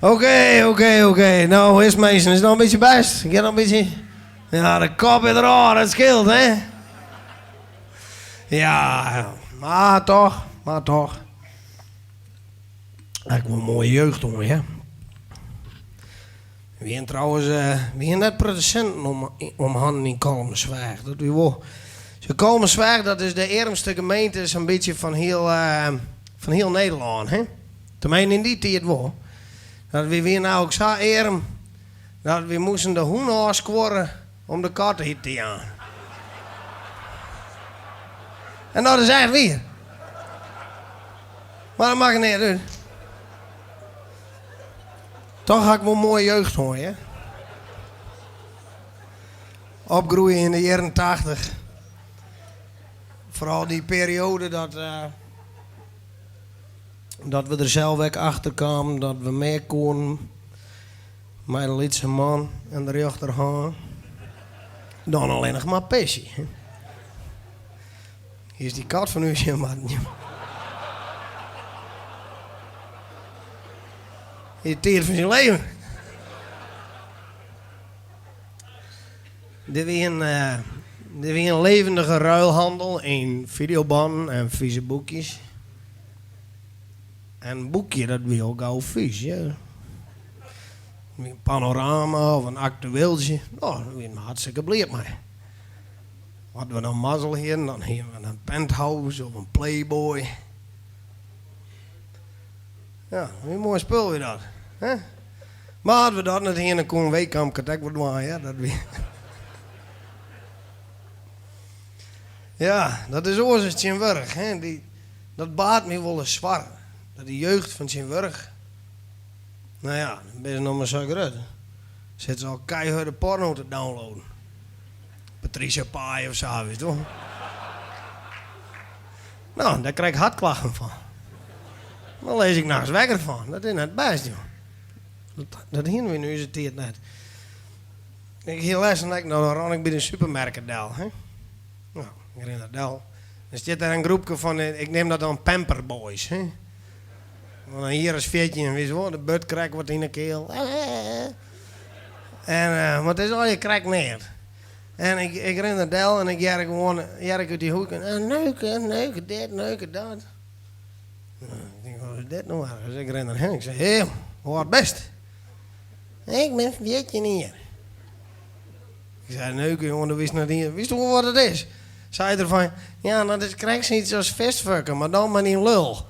Oké. Nou, hoe is het, meisje? Is het nog een beetje best? Ik heb nog een beetje... Ja, de kop in de oor, dat scheelt, hè? Ja, maar toch. Ik wil een mooie jeugd doen, hè? We zijn trouwens... we zijn net producenten om handen in Kalmenswaag. Dat we wel... Kalmenswaag, dat is de eerste gemeente zo'n beetje van heel Nederland, hè? Tenminste in die tijd wel. Dat we weer nou ook zo eren dat we moesten de hoen afscoren om de katten hit te gaan. En dat is echt weer. Maar dat mag niet uit. Toch ga ik wel een mooie jeugd horen, hè? Opgroeien in de jaren 80. Vooral die periode dat we er zelf ook achter kwamen, dat we mee konden met de lietse man en de rechterhand. Dan alleen nog maar passie. Hier is die kat van u, maar. Hier teert van zijn leven. Dit is een levendige ruilhandel in videobanden en vieze boekjes. En een boekje, dat wil ook gauw vies, ja. Een panorama of een actueeltje. Nou, dat ben ik hartstikke blij mee. Hadden we dan mazzel hier, dan hier een penthouse of een Playboy. Ja, een mooi spul weer dat. Hè? Maar hadden we dat net hier, dan kon een weekkamp katek wat doen, ja. Dat weer. Ja, dat is oorzaak Tjinwurg, hè. Dat baat me wel eens zwaar. Dat de jeugd van Tjinwurg. Nou ja, dan ben je nog maar zo groot. Zit ze al keiharde porno te downloaden. Patricia Pai of zo, weet je toch? Nou, daar krijg ik hartklachten van. Dan lees ik naast wekker van. Dat is net best, joh. Dat hier we nu is het hier net. Ik hier les en ik nou ran ik bij de supermarkt Del, hè? Nou, ik ren naar Del. Dan zit daar een groepje van, ik neem dat dan Pamperboys, hè? Want hier is veertje en weet je wel, de but krijgt wat in de keel. En, maar het is al je krijgt neer. En ik ren naar Del en ik jerk gewoon uit die hoek. En neuken, dit, neuken, dat. Nou, ik denk, wat is dit nou? Dus ik ren naar hen. Ik zeg, hé, wat best. Ik ben veertje hier. Ik zei, neuken, jongen, dat wist niet. Wist je wat het is? Zei er van, ja, dat is krijg ze iets als vestfucken, maar dan maar niet lul.